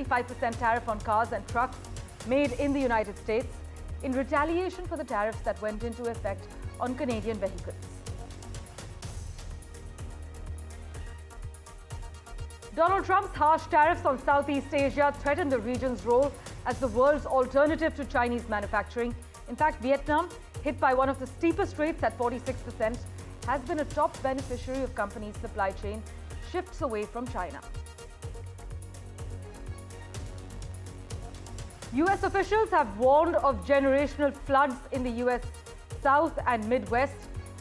25% tariff on cars and trucks made in the United States in retaliation for the tariffs that went into effect on Canadian vehicles. Donald Trump's harsh tariffs on Southeast Asia threaten the region's role as the world's alternative to Chinese manufacturing. In fact, Vietnam, hit by one of the steepest rates at 46%, has been a top beneficiary of companies' supply chain shifts away from China. US officials have warned of generational floods in the US South and Midwest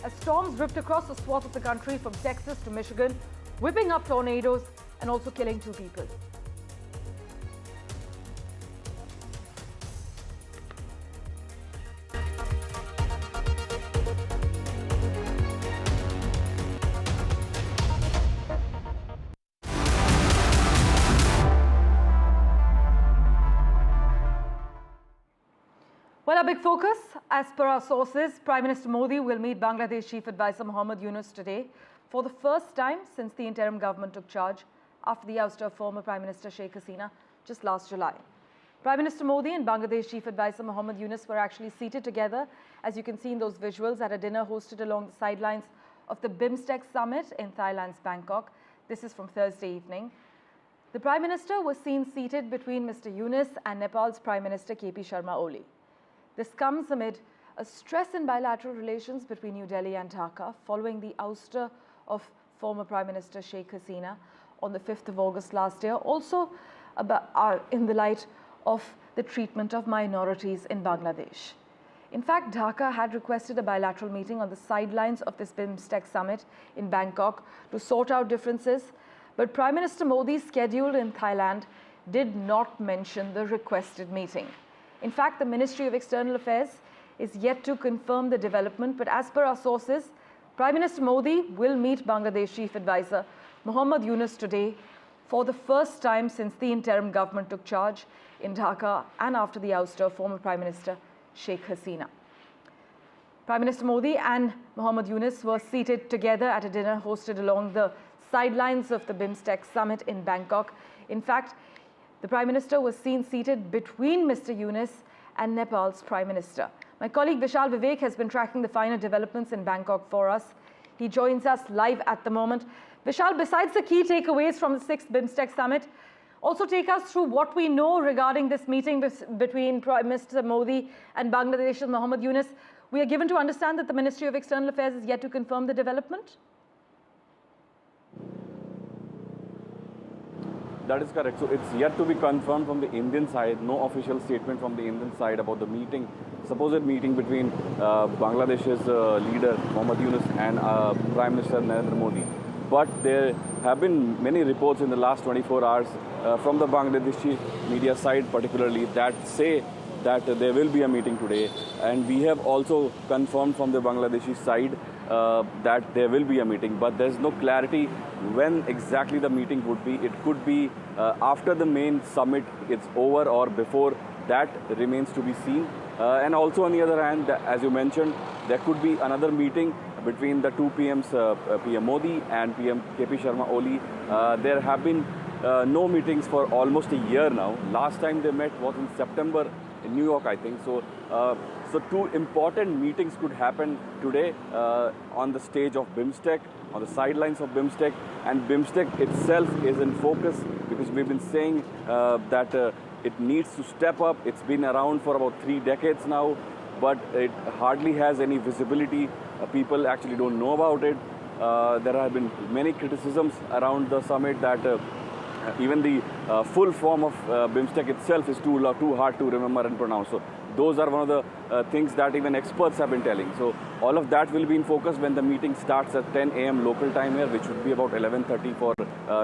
as storms ripped across a swath of the country from Texas to Michigan, whipping up tornadoes and also killing 2 people. Well, a big focus, as per our sources, Prime Minister Modi will meet Bangladesh Chief Advisor Modi-Yunus today for the first time since the interim government took charge after the ouster of former Prime Minister Sheikh Hasina just last July. Prime Minister Modi and Bangladesh Chief Advisor Modi-Yunus were actually seated together, as you can see in those visuals, at a dinner hosted along the sidelines of the BIMSTEC summit in Thailand's Bangkok. This is from Thursday evening. The Prime Minister was seen seated between Mr. Yunus and Nepal's Prime Minister KP Sharma Oli. This comes amid a stress in bilateral relations between New Delhi and Dhaka following the ouster of former Prime Minister Sheikh Hasina on the 5th of August last year, also in the light of the treatment of minorities in Bangladesh. In fact, Dhaka had requested a bilateral meeting on the sidelines of this BIMSTEC summit in Bangkok to sort out differences, but Prime Minister Modi, scheduled in Thailand, did not mention the requested meeting. In fact, the Ministry of External Affairs is yet to confirm the development, but as per our sources, Prime Minister Modi will meet Bangladesh Chief Advisor Modi-Yunus today for the first time since the interim government took charge in Dhaka and after the ouster of former Prime Minister Sheikh Hasina. Prime Minister Modi and Modi-Yunus were seated together at a dinner hosted along the sidelines of the BIMSTEC summit in Bangkok. In fact, the Prime Minister was seen seated between Mr. Yunus and Nepal's Prime Minister. My colleague Vishal Vivek has been tracking the finer developments in Bangkok for us. He joins us live at the moment. Vishal, besides the key takeaways from the 6th BIMSTEC summit, also take us through what we know regarding this meeting between Prime Minister Modi and Bangladesh's Modi-Yunus. We are given to understand that the Ministry of External Affairs is yet to confirm the development. That is correct. So it's yet to be confirmed from the Indian side. No official statement from the Indian side about the meeting, supposed meeting between Bangladesh's leader Modi-Yunus and Prime Minister Narendra Modi. But there have been many reports in the last 24 hours from the Bangladeshi media side particularly that say that there will be a meeting today. And we have also confirmed from the Bangladeshi side that there will be a meeting, but there's no clarity when exactly the meeting would be. It could be after the main summit is over or before. That remains to be seen. And also on the other hand, as you mentioned, there could be another meeting between the 2 PMs, PM Modi and PM KP Sharma Oli. There have been no meetings for almost a year now. Last time they met was in September in New York, I think. So, so 2 important meetings could happen today on the stage of BIMSTEC, on the sidelines of BIMSTEC, and BIMSTEC itself is in focus because we've been saying that it needs to step up. It's been around for about 3 decades now, but it hardly has any visibility. People actually don't know about it. There have been many criticisms around the summit that even the full form of BIMSTEC itself is too hard to remember and pronounce. So those are one of the things that even experts have been telling. So all of that will be in focus when the meeting starts at 10 a.m. local time here, which would be about 11:30 for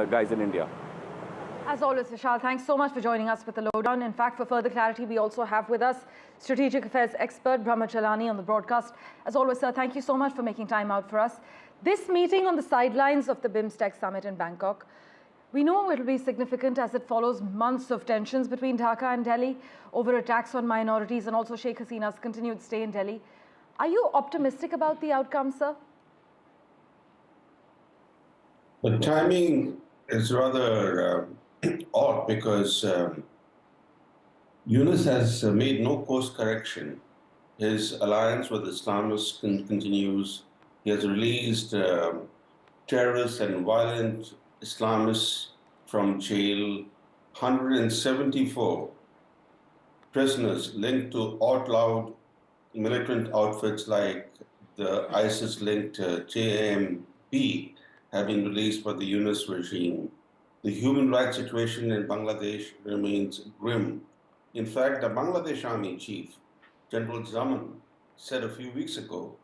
guys in India. As always, Vishal, thanks so much for joining us with the lowdown. In fact, for further clarity, we also have with us Strategic Affairs expert Brahma Chalani on the broadcast. As always, sir, thank you so much for making time out for us. This meeting on the sidelines of the BIMSTEC summit in Bangkok, we know it will be significant as it follows months of tensions between Dhaka and Delhi over attacks on minorities and also Sheikh Hasina's continued stay in Delhi. Are you optimistic about the outcome, sir? The timing is rather odd because Yunus has made no course correction. His alliance with Islamists continues. He has released terrorists and violent Islamists from jail, 174 prisoners linked to outlawed militant outfits like the ISIS-linked JAMB have been released by the Yunus regime. The human rights situation in Bangladesh remains grim. In fact, the Bangladesh Army Chief, General Zaman, said a few weeks ago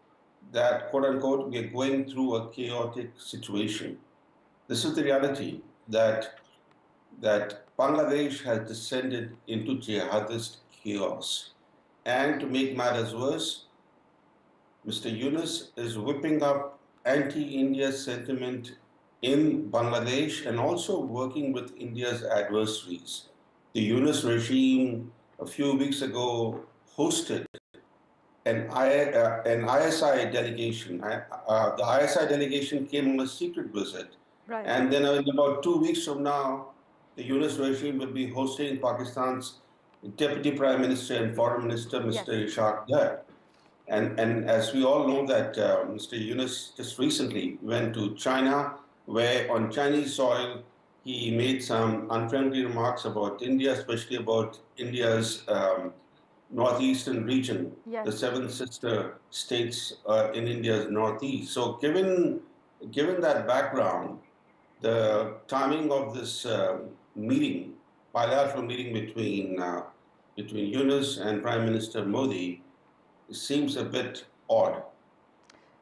that, quote unquote, we are going through a chaotic situation. This is the reality that Bangladesh has descended into jihadist chaos. And to make matters worse, Mr. Yunus is whipping up anti-India sentiment in Bangladesh and also working with India's adversaries. The Yunus regime a few weeks ago hosted an ISI delegation. The ISI delegation came on a secret visit. Right. And then in about 2 weeks from now, the Yunus regime will be hosting Pakistan's Deputy Prime Minister and Foreign Minister, Mr. Ishaq Dar. And as we all know that Mr. Yunus just recently went to China, where on Chinese soil, he made some unfriendly remarks about India, especially about India's northeastern region, the seven sister states in India's northeast. So given that background, the timing of this meeting, bilateral meeting between Yunus and Prime Minister Modi, seems a bit odd.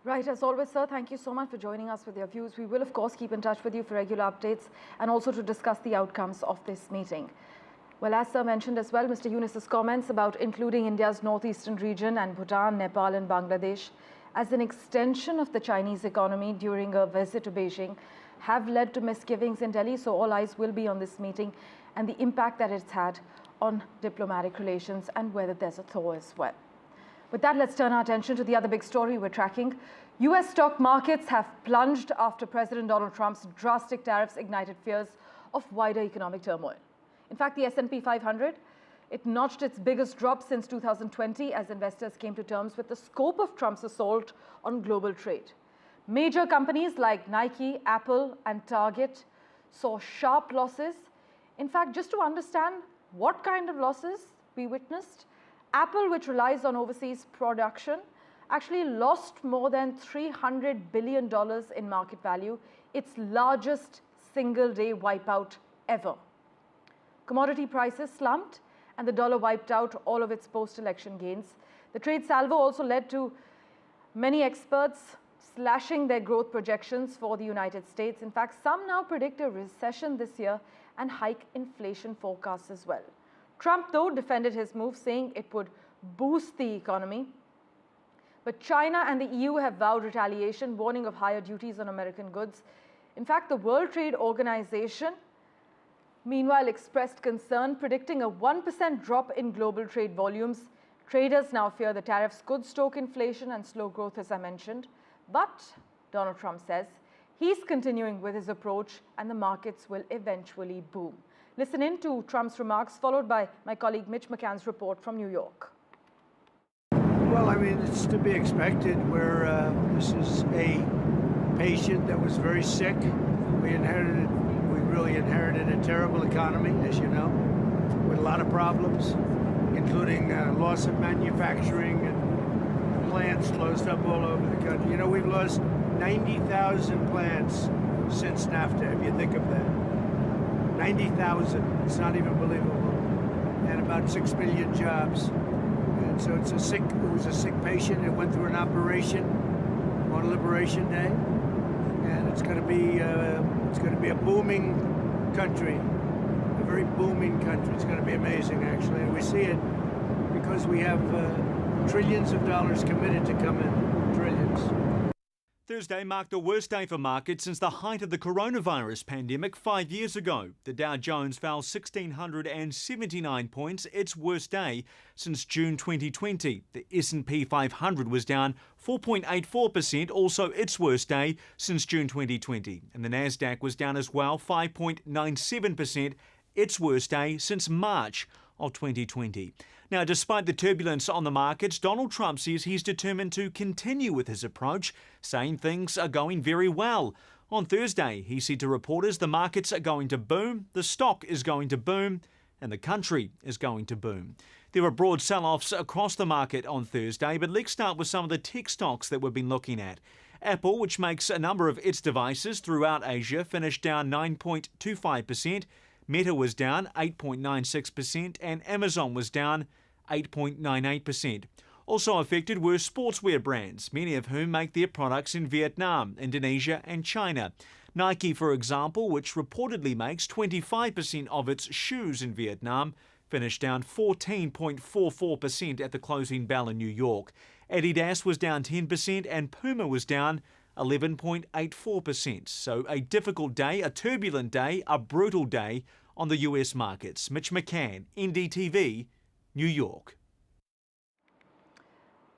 Right, as always, sir, thank you so much for joining us with your views. We will, of course, keep in touch with you for regular updates and also to discuss the outcomes of this meeting. Well, as sir mentioned as well, Mr. Yunus's comments about including India's northeastern region and Bhutan, Nepal and Bangladesh as an extension of the Chinese economy during a visit to Beijing have led to misgivings in Delhi, so all eyes will be on this meeting and the impact that it's had on diplomatic relations and whether there's a thaw as well. With that, let's turn our attention to the other big story we're tracking. US stock markets have plunged after President Donald Trump's drastic tariffs ignited fears of wider economic turmoil. In fact, the S&P 500, it notched its biggest drop since 2020 as investors came to terms with the scope of Trump's assault on global trade. Major companies like Nike, Apple, and Target saw sharp losses. In fact, just to understand what kind of losses we witnessed, Apple, which relies on overseas production, actually lost more than $300 billion in market value, its largest single-day wipeout ever. Commodity prices slumped and the dollar wiped out all of its post-election gains. The trade salvo also led to many experts slashing their growth projections for the United States. In fact, some now predict a recession this year and hike inflation forecasts as well. Trump, though, defended his move, saying it would boost the economy. But China and the EU have vowed retaliation, warning of higher duties on American goods. In fact, the World Trade Organization, meanwhile, expressed concern, predicting a 1% drop in global trade volumes. Traders now fear the tariffs could stoke inflation and slow growth, as I mentioned. But Donald Trump says he's continuing with his approach and the markets will eventually boom. Listen in to Trump's remarks, followed by my colleague Mitch McCann's report from New York. Well, I mean, it's to be expected. This is a patient that was very sick. We really inherited a terrible economy, as you know, with a lot of problems, including loss of manufacturing and plants closed up all over the country. You know, we've lost 90,000 plants since NAFTA, if you think of that. 90,000, it's not even believable. And about 6 million jobs. And so it was a sick patient. It went through an operation on Liberation Day. And it's going to be a booming country, a very booming country. It's going to be amazing, actually. And we see it because we have trillions of dollars committed to come in, trillions. Thursday marked the worst day for markets since the height of the coronavirus pandemic 5 years ago. The Dow Jones fell 1,679 points, its worst day since June 2020. The S&P 500 was down 4.84%, also its worst day since June 2020. And the Nasdaq was down as well, 5.97%, its worst day since March of 2020. Now, despite the turbulence on the markets, Donald Trump says he's determined to continue with his approach, saying things are going very well. On Thursday, he said to reporters the markets are going to boom, the stock is going to boom, and the country is going to boom. There were broad sell-offs across the market on Thursday, but let's start with some of the tech stocks that we've been looking at. Apple, which makes a number of its devices throughout Asia, finished down 9.25%. Meta was down 8.96% and Amazon was down 8.98%. Also affected were sportswear brands, many of whom make their products in Vietnam, Indonesia and China. Nike, for example, which reportedly makes 25% of its shoes in Vietnam, finished down 14.44% at the closing bell in New York. Adidas was down 10% and Puma was down 11.84%. So a difficult day, a turbulent day, a brutal day on the US markets. Mitch McCann, NDTV, New York.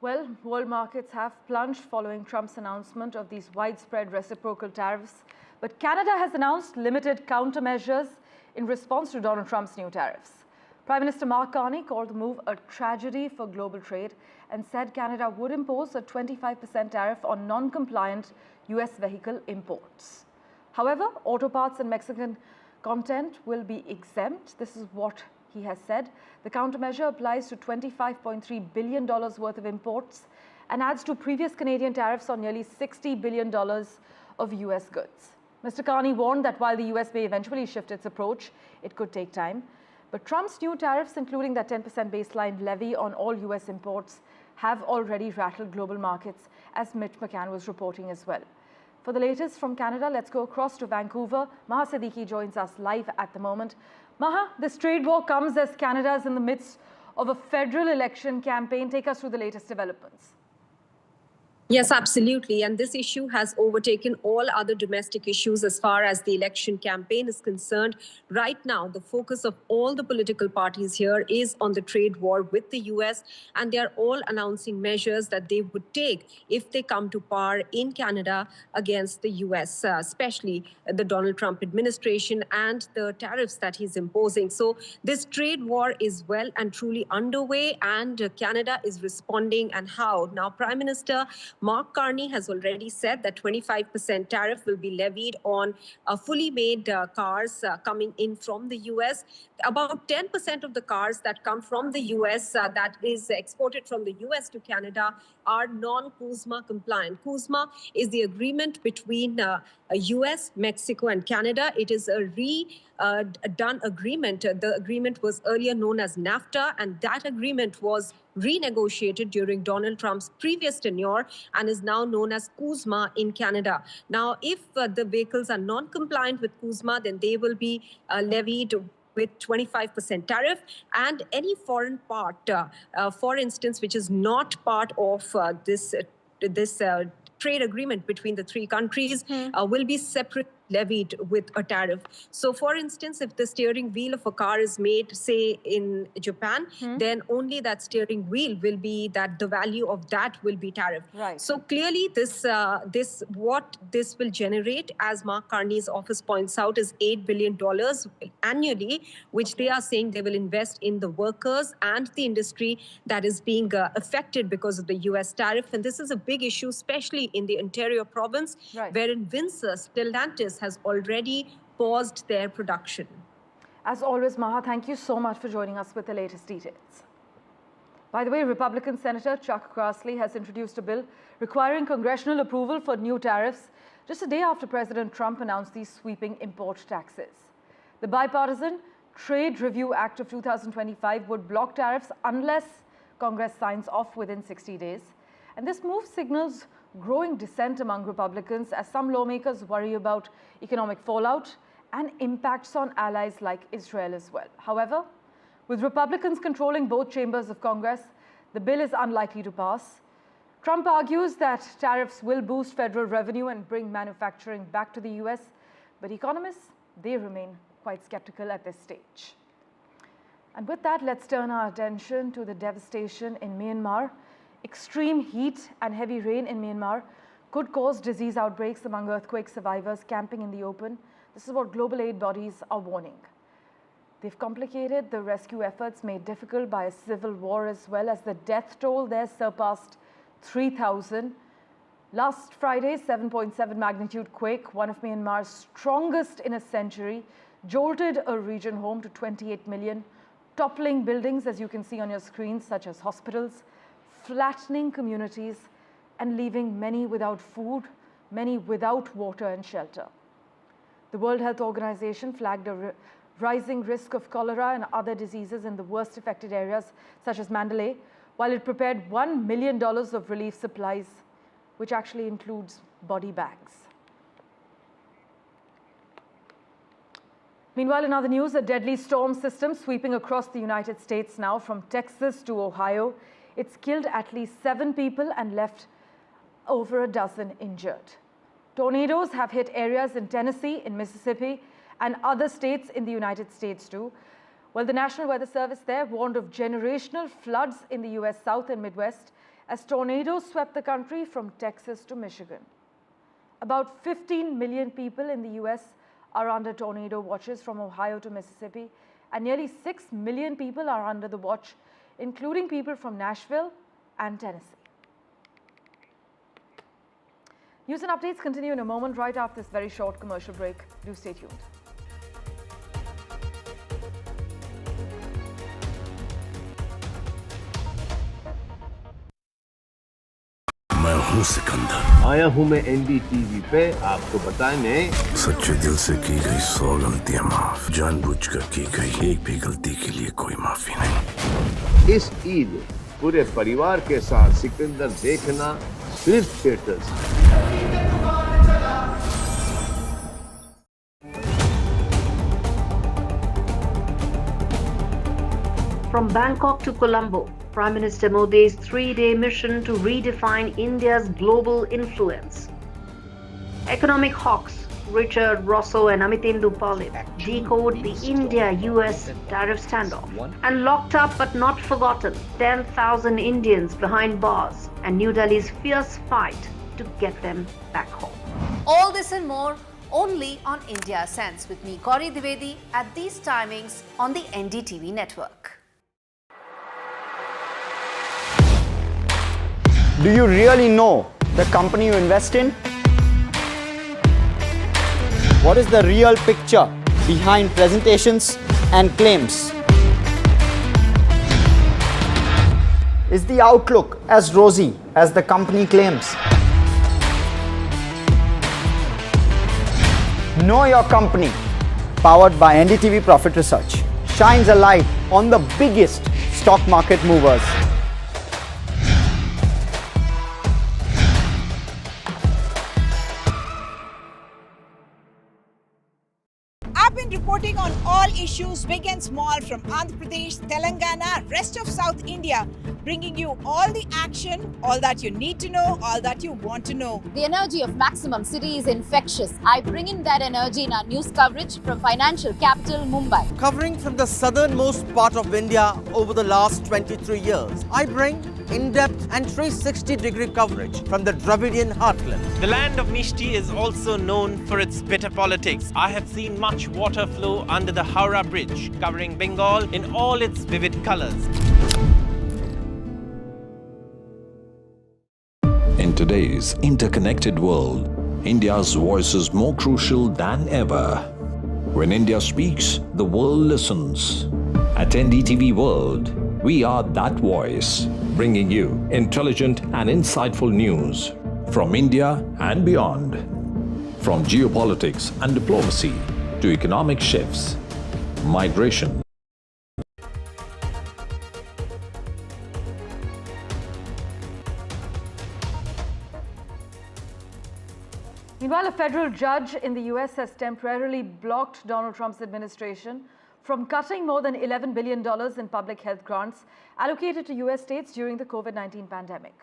Well, world markets have plunged following Trump's announcement of these widespread reciprocal tariffs. But Canada has announced limited countermeasures in response to Donald Trump's new tariffs. Prime Minister Mark Carney called the move a tragedy for global trade and said Canada would impose a 25% tariff on non-compliant US vehicle imports. However, auto parts and Mexican content will be exempt. This is what he has said. The countermeasure applies to $25.3 billion worth of imports and adds to previous Canadian tariffs on nearly $60 billion of US goods. Mr. Carney warned that while the US may eventually shift its approach, it could take time. But Trump's new tariffs, including that 10% baseline levy on all US imports, have already rattled global markets, as Mitch McCann was reporting as well. For the latest from Canada, let's go across to Vancouver. Maha Siddiqui joins us live at the moment. Maha, this trade war comes as Canada is in the midst of a federal election campaign. Take us through the latest developments. Yes, absolutely. And this issue has overtaken all other domestic issues as far as the election campaign is concerned. Right now, the focus of all the political parties here is on the trade war with the US, and they are all announcing measures that they would take if they come to power in Canada against the US, especially the Donald Trump administration and the tariffs that he's imposing. So this trade war is well and truly underway, and Canada is responding. And how? Now, Prime Minister Mark Carney has already said that 25% tariff will be levied on fully made cars coming in from the US. About 10% of the cars that come from the US that is exported from the US to Canada are non-CUSMA compliant. CUSMA is the agreement between US, Mexico and Canada. It is a done agreement. The agreement was earlier known as NAFTA, and that agreement was renegotiated during Donald Trump's previous tenure and is now known as CUSMA in Canada. Now, if the vehicles are non-compliant with CUSMA, then they will be levied with 25% tariff, and any foreign part, for instance, which is not part of this trade agreement between the three countries, will be separate levied with a tariff. So, for instance, if the steering wheel of a car is made, say, in Japan, then only that steering wheel will be that the value of that will be tariffed. Right. So clearly, what this will generate, as Mark Carney's office points out, is $8 billion annually, which they are saying they will invest in the workers and the industry that is being affected because of the US tariff. And this is a big issue, especially in the Ontario province, wherein Windsor Stellantis has already paused their production. As always, Maha, thank you so much for joining us with the latest details. By the way, Republican Senator Chuck Grassley has introduced a bill requiring congressional approval for new tariffs just a day after President Trump announced these sweeping import taxes. The bipartisan Trade Review Act of 2025 would block tariffs unless Congress signs off within 60 days. And this move signals growing dissent among Republicans as some lawmakers worry about economic fallout and impacts on allies like Israel as well. However, with Republicans controlling both chambers of Congress, the bill is unlikely to pass. Trump argues that tariffs will boost federal revenue and bring manufacturing back to the US, but economists, they remain quite skeptical at this stage. And with that, let's turn our attention to the devastation in Myanmar. Extreme heat and heavy rain in Myanmar could cause disease outbreaks among earthquake survivors camping in the open. This is what global aid bodies are warning. They've complicated the rescue efforts made difficult by a civil war, as well as the death toll there surpassed 3,000. Last Friday, 7.7 magnitude quake, one of Myanmar's strongest in a century, jolted a region home to 28 million, toppling buildings, as you can see on your screens, such as hospitals, flattening communities, and leaving many without food, many without water and shelter. The World Health Organization flagged a rising risk of cholera and other diseases in the worst affected areas, such as Mandalay, while it prepared $1 million of relief supplies, which actually includes body bags. Meanwhile, in other news, a deadly storm system sweeping across the United States now from Texas to Ohio. It's killed at least 7 people and left over a dozen injured. Tornadoes have hit areas in Tennessee, in Mississippi, and other states in the United States too. Well, the National Weather Service there warned of generational floods in the US South and Midwest as tornadoes swept the country from Texas to Michigan. About 15 million people in the US are under tornado watches from Ohio to Mississippi, and nearly 6 million people are under the watch, including people from Nashville and Tennessee. News and updates continue in a moment right after this very short commercial break. Do stay tuned. मैं हूँ सिकंदर। आया हूँ मैं NDTV पे आपको बताने। सच्चे दिल से की गई 100 गलतियाँ माफ, जानबूझकर की गई एक भी गलती के लिए कोई माफी नहीं। इस ईद पूरे परिवार के साथ सिकंदर देखना सिर्फ theatres. From Bangkok to Colombo, Prime Minister Modi's 3-day mission to redefine India's global influence. Economic hawks Richard Rosso and Amitindu Palin decode the India-US tariff standoff. And locked up but not forgotten, 10,000 Indians behind bars and New Delhi's fierce fight to get them back home. All this and more only on India Sense with me, Gauri Dwivedi, at these timings on the NDTV network. Do you really know the company you invest in? What is the real picture behind presentations and claims? Is the outlook as rosy as the company claims? Know Your Company, powered by NDTV Profit Research, shines a light on the biggest stock market movers. I've been reporting on all issues big and small from Andhra Pradesh, Telangana, rest of South India, bringing you all the action, all that you need to know, all that you want to know. The energy of Maximum City is infectious. I bring in that energy in our news coverage from financial capital Mumbai. Covering from the southernmost part of India over the last 23 years, I bring in-depth and 360-degree coverage from the Dravidian heartland. The land of Mishti is also known for its bitter politics. I have seen much water flow under the Howrah Bridge, covering Bengal in all its vivid colors. In today's interconnected world, India's voice is more crucial than ever. When India speaks, the world listens. At NDTV World, we are that voice, bringing you intelligent and insightful news from India and beyond. From geopolitics and diplomacy to economic shifts, migration. Meanwhile, a federal judge in the US has temporarily blocked Donald Trump's administration from cutting more than $11 billion in public health grants allocated to US states during the COVID-19 pandemic.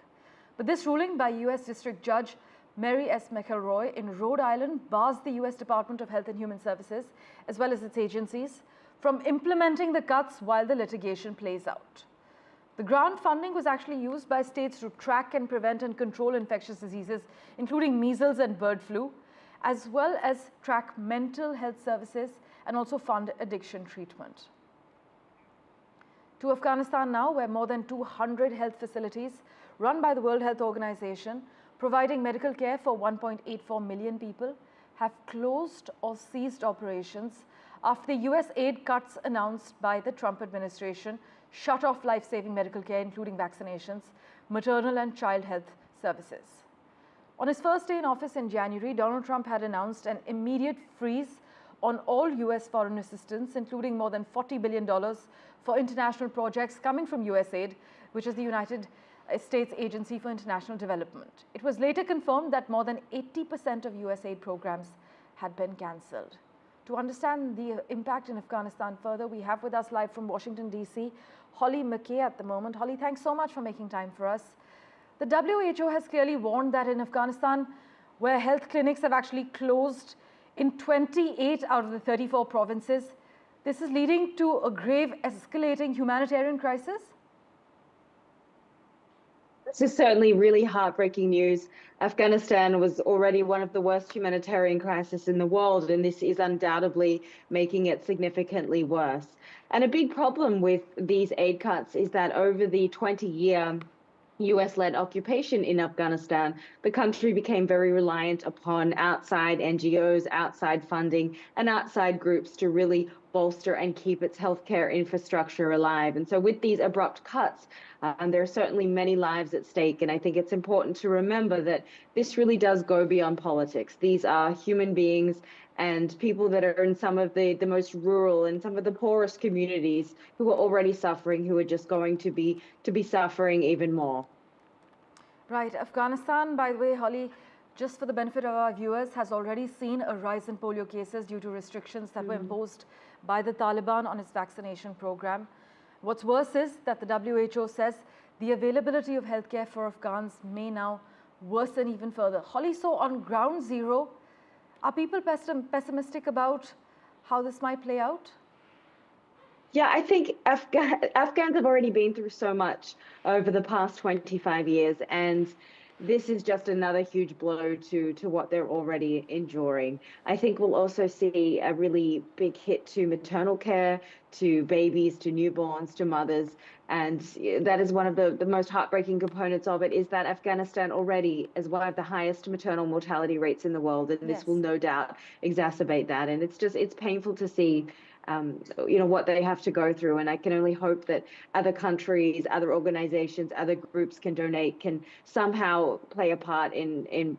But this ruling by US District Judge Mary S. McElroy in Rhode Island bars the US Department of Health and Human Services, as well as its agencies, from implementing the cuts while the litigation plays out. The grant funding was actually used by states to track and prevent and control infectious diseases, including measles and bird flu, as well as track mental health services and also fund addiction treatment. To Afghanistan now, where more than 200 health facilities run by the World Health Organization, providing medical care for 1.84 million people, have closed or ceased operations after the US aid cuts announced by the Trump administration shut off life-saving medical care, including vaccinations, maternal and child health services. On his first day in office in January, Donald Trump had announced an immediate freeze on all US foreign assistance, including more than $40 billion for international projects coming from USAID, which is the United States Agency for International Development. It was later confirmed that more than 80% of USAID programs had been cancelled. To understand the impact in Afghanistan further, we have with us live from Washington, D.C., Holly McKay at the moment. Holly, thanks so much for making time for us. The WHO has clearly warned that in Afghanistan, where health clinics have actually closed in 28 out of the 34 provinces, this is leading to a grave escalating humanitarian crisis. This is certainly really heartbreaking news. Afghanistan was already one of the worst humanitarian crises in the world, and this is undoubtedly making it significantly worse. And a big problem with these aid cuts is that over the 20-year US-led occupation in Afghanistan, the country became very reliant upon outside NGOs, outside funding, and outside groups to really bolster and keep its healthcare infrastructure alive. And so with these abrupt cuts, there are certainly many lives at stake. And I think it's important to remember that this really does go beyond politics. These are human beings and people that are in some of the most rural and some of the poorest communities who are already suffering, who are just going to be suffering even more. Right. Afghanistan, by the way, Holly, just for the benefit of our viewers, has already seen a rise in polio cases due to restrictions that were imposed by the Taliban on its vaccination program. What's worse is that the WHO says the availability of healthcare for Afghans may now worsen even further. Holly, so on ground zero, are people pessimistic about how this might play out? Yeah, I think Afghans have already been through so much over the past 25 years, and this is just another huge blow to what they're already enduring. I think we'll also see a really big hit to maternal care, to babies, to newborns, to mothers. And that is one of the most heartbreaking components of it, is that Afghanistan already is one of the highest maternal mortality rates in the world. And this will no doubt exacerbate that. And it's painful to see what they have to go through. And I can only hope that other countries, other organizations, other groups can donate, can somehow play a part in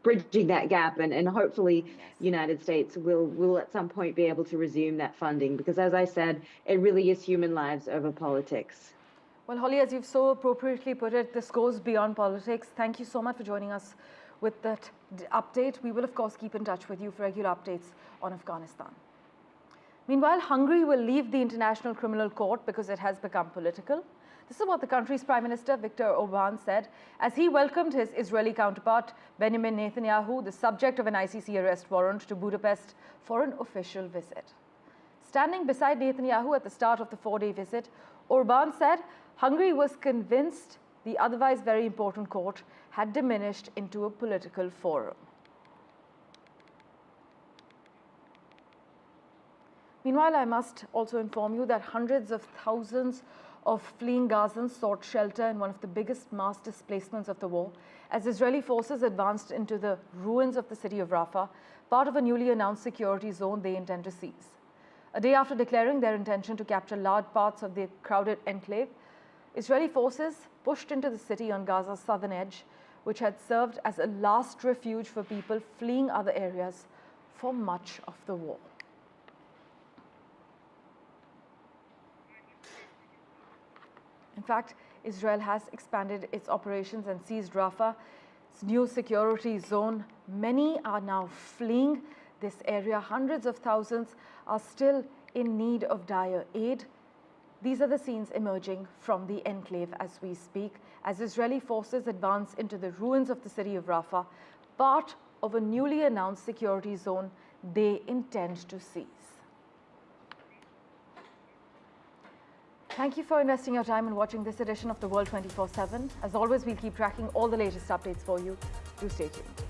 bridging that gap. And hopefully United States will at some point be able to resume that funding, because as I said, it really is human lives over politics. Well, Holly, as you've so appropriately put it, this goes beyond politics. Thank you so much for joining us with that update. We will, of course, keep in touch with you for regular updates on Afghanistan. Meanwhile, Hungary will leave the International Criminal Court because it has become political. This is what the country's Prime Minister Viktor Orban said as he welcomed his Israeli counterpart Benjamin Netanyahu, the subject of an ICC arrest warrant, to Budapest for an official visit. Standing beside Netanyahu at the start of the 4-day visit, Orban said Hungary was convinced the otherwise very important court had diminished into a political forum. Meanwhile, I must also inform you that hundreds of thousands of fleeing Gazans sought shelter in one of the biggest mass displacements of the war as Israeli forces advanced into the ruins of the city of Rafah, part of a newly announced security zone they intend to seize. A day after declaring their intention to capture large parts of the crowded enclave, Israeli forces pushed into the city on Gaza's southern edge, which had served as a last refuge for people fleeing other areas for much of the war. In fact, Israel has expanded its operations and seized Rafah's new security zone. Many are now fleeing this area. Hundreds of thousands are still in need of dire aid. These are the scenes emerging from the enclave as we speak, as Israeli forces advance into the ruins of the city of Rafah, part of a newly announced security zone they intend to seize. Thank you for investing your time in watching this edition of The World 24/7. As always, we'll keep tracking all the latest updates for you. Do stay tuned.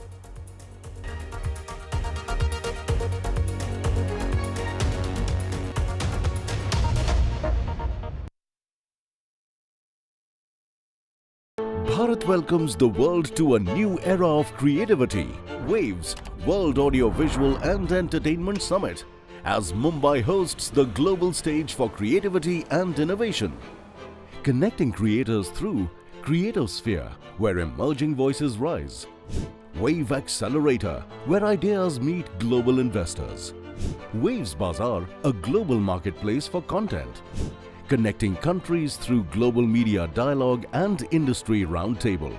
Bharat welcomes the world to a new era of creativity. Waves World Audiovisual and Entertainment Summit, as Mumbai hosts the global stage for creativity and innovation. Connecting creators through Creatosphere, where emerging voices rise. Wave Accelerator, where ideas meet global investors. Waves Bazaar, a global marketplace for content. Connecting countries through global media dialogue and industry roundtable.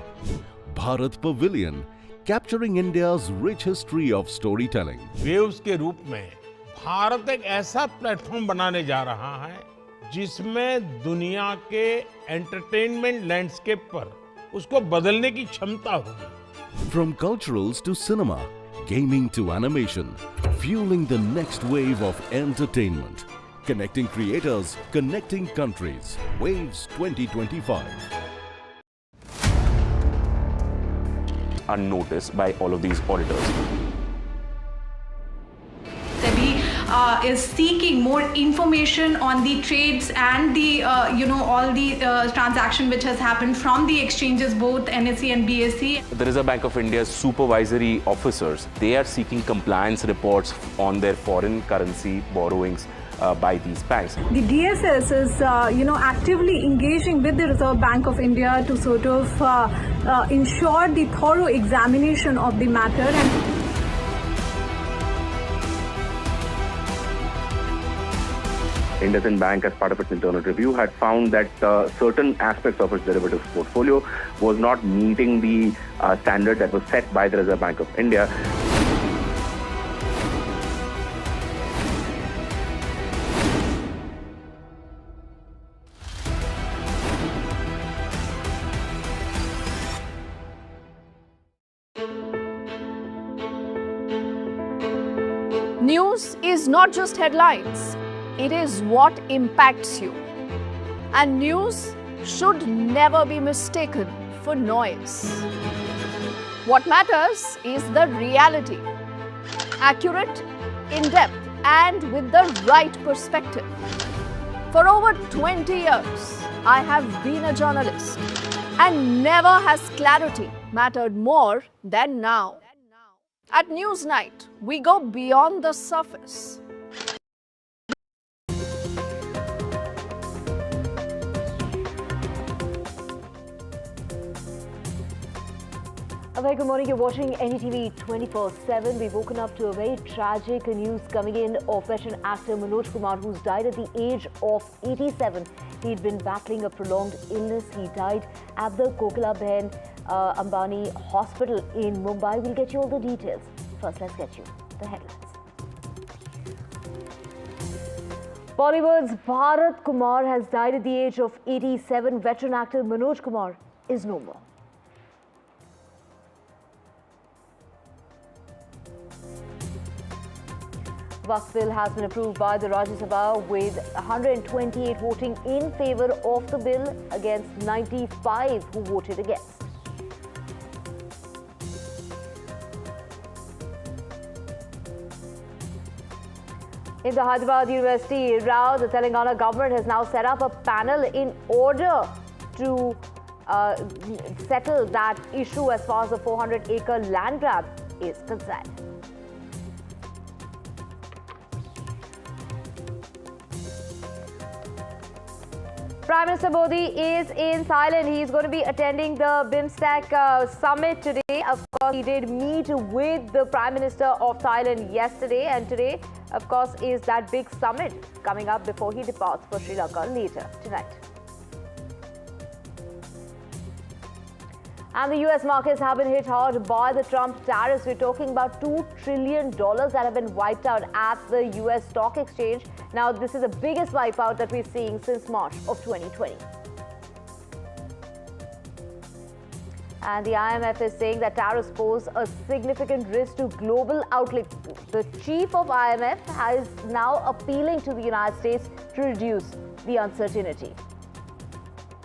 Bharat Pavilion, capturing India's rich history of storytelling. Waves के रूप में भारत एक ऐसा platform बनाने जा रहा है जिसमें दुनिया के एंटरटेनमेंट लैंडस्केप पर उसको बदलने की क्षमता होगी. From culturals to cinema, gaming to animation, fueling the next wave of entertainment. Connecting creators, connecting countries. Waves 2025. Unnoticed by all of these auditors. Is seeking more information on the trades and the all the transaction which has happened from the exchanges, both NSE and BSE. The Reserve Bank of India's supervisory officers, they are seeking compliance reports on their foreign currency borrowings by these banks. The DSS is actively engaging with the Reserve Bank of India to sort of ensure the thorough examination of the matter. And IndusInd Bank, as part of its internal review, had found that certain aspects of its derivatives portfolio was not meeting the standard that was set by the Reserve Bank of India. News is not just headlines. It is what impacts you. And news should never be mistaken for noise. What matters is the reality. Accurate, in-depth, and with the right perspective. For over 20 years, I have been a journalist, and never has clarity mattered more than now. At Newsnight, we go beyond the surface. A very good morning. You're watching NDTV 24/7. We've woken up to a very tragic news coming in of veteran actor Manoj Kumar, who's died at the age of 87. He'd been battling a prolonged illness. He died at the Kokilabehan Ambani Hospital in Mumbai. We'll get you all the details. First, let's get you the headlines. Bollywood's Bharat Kumar has died at the age of 87. Veteran actor Manoj Kumar is no more. Waqf bill has been approved by the Rajya Sabha with 128 voting in favour of the bill against 95 who voted against. In the Hyderabad University, Rao, the Telangana government has now set up a panel in order to settle that issue as far as the 400-acre land grab is concerned. Prime Minister Modi is in Thailand. He's going to be attending the BIMSTEC summit today. Of course, he did meet with the Prime Minister of Thailand yesterday, and today, of course, is that big summit coming up before he departs for Sri Lanka later tonight. And the US markets have been hit hard by the Trump tariffs. We're talking about $2 trillion that have been wiped out at the US stock exchange. Now, this is the biggest wipeout that we're seeing since March of 2020. And the IMF is saying that tariffs pose a significant risk to global outlook. The chief of IMF is now appealing to the United States to reduce the uncertainty.